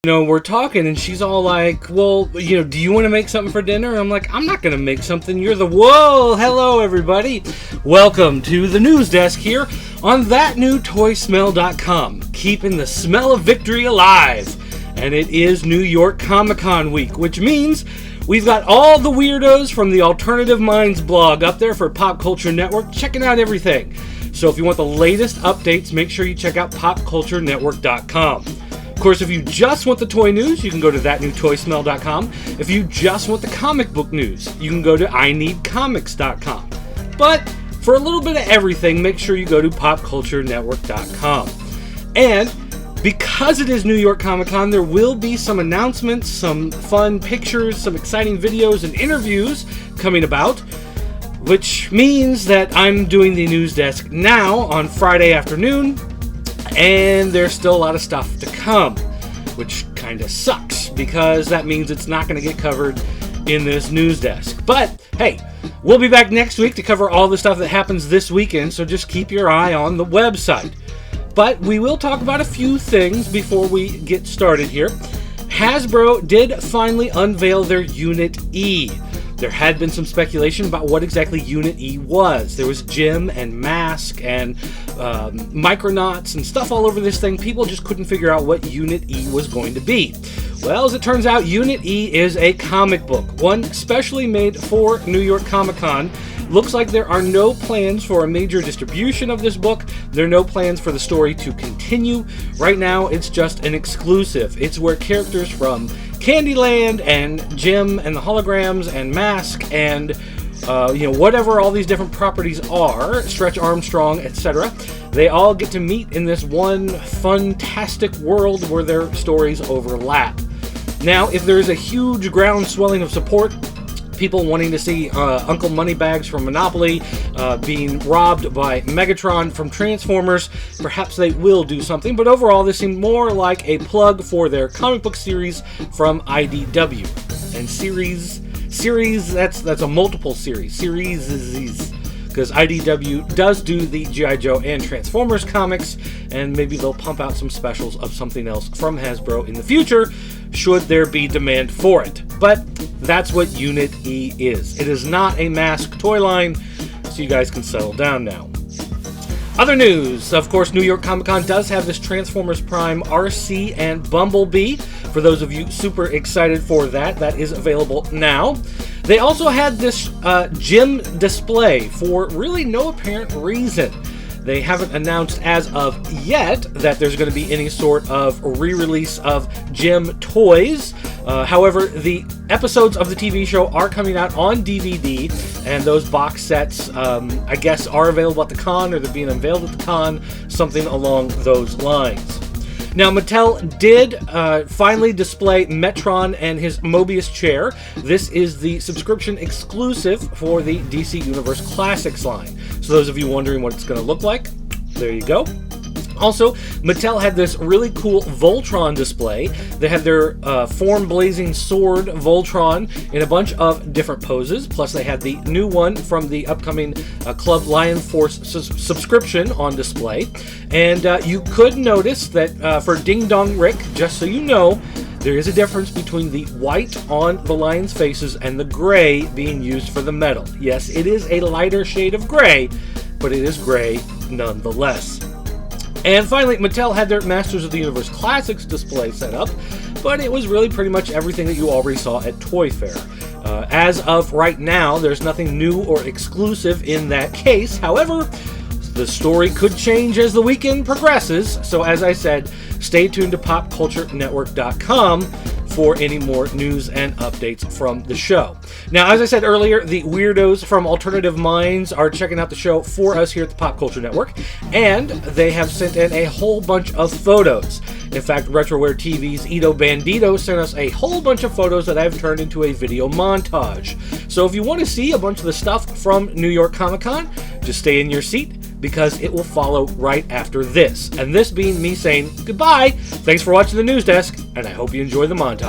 We're talking and she's all like, well, do you want to make something for dinner? And I'm like, I'm not going to make something. You're the, whoa, hello everybody. Welcome to the news desk here on thatnewtoysmell.com, keeping the smell of victory alive. And it is New York Comic-Con week, which means we've got all the weirdos from the Alternative Minds blog up there for Pop Culture Network, checking out everything. So if you want the latest updates, make sure you check out popculturenetwork.com. Of course, if you just want the toy news, you can go to thatnewtoysmell.com. If you just want the comic book news, you can go to ineedcomics.com. But for a little bit of everything, make sure you go to popculturenetwork.com. And because it is New York Comic-Con, there will be some announcements, some fun pictures, some exciting videos and interviews coming about, which means that I'm doing the news desk now on Friday afternoon, and there's still a lot of stuff to come, which kind of sucks because that means it's not going to get covered in this news desk. But hey, we'll be back next week to cover all the stuff that happens this weekend, so just keep your eye on the website. But we will talk about a few things before we get started here. Hasbro did finally unveil their Unit E. There had been some speculation about what exactly Unit E was. There was Jim and Mask and Micronauts and stuff all over this thing. People just couldn't figure out what Unit E was going to be. Well, as it turns out, Unit E is a comic book, one specially made for New York Comic-Con. Looks like there are no plans for a major distribution of this book. There are no plans for the story to continue. Right now, it's just an exclusive. It's where characters from Candyland and Jim and the Holograms and Mask and whatever all these different properties are, Stretch Armstrong, etc., they all get to meet in this one fantastic world where their stories overlap. Now, if there's a huge ground swelling of support, people wanting to see Uncle Moneybags from Monopoly being robbed by Megatron from Transformers, perhaps they will do something, but overall this seemed more like a plug for their comic book series from IDW. And series, that's a multiple series. Because IDW does do the G.I. Joe and Transformers comics, and maybe they'll pump out some specials of something else from Hasbro in the future, should there be demand for it. But that's what Unit E is. It is not a Mask toy line, so you guys can settle down now. Other news, of course, New York Comic-Con does have this Transformers Prime RC and Bumblebee. For those of you super excited for that, that is available now. They also had this Jim display for really no apparent reason. They haven't announced as of yet that there's going to be any sort of re-release of Jim toys. However, the episodes of the TV show are coming out on DVD, and those box sets, I guess, are available at the con, or they're being unveiled at the con, something along those lines. Now, Mattel did finally display Metron and his Mobius chair. This is the subscription exclusive for the DC Universe Classics line. So those of you wondering what it's going to look like, there you go. Also, Mattel had this really cool Voltron display. They had their form-blazing sword Voltron in a bunch of different poses. Plus, they had the new one from the upcoming Club Lion Force subscription on display. And you could notice that for Ding Dong Rick, just so you know, there is a difference between the white on the lion's faces and the gray being used for the metal. Yes, it is a lighter shade of gray, but it is gray nonetheless. And finally, Mattel had their Masters of the Universe Classics display set up, but it was really pretty much everything that you already saw at Toy Fair. As of right now, there's nothing new or exclusive in that case. However, the story could change as the weekend progresses, so as I said, stay tuned to popculturenetwork.com for any more news and updates from the show. Now, as I said earlier, the weirdos from Alternative Minds are checking out the show for us here at the Pop Culture Network, and they have sent in a whole bunch of photos. In fact, RetroWare TV's Ito Bandito sent us a whole bunch of photos that I've turned into a video montage. So if you want to see a bunch of the stuff from New York Comic-Con, just stay in your seat, because it will follow right after this. And this being me saying goodbye. Thanks for watching the news desk, and I hope you enjoy the montage.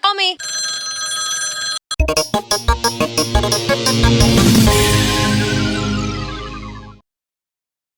Call me.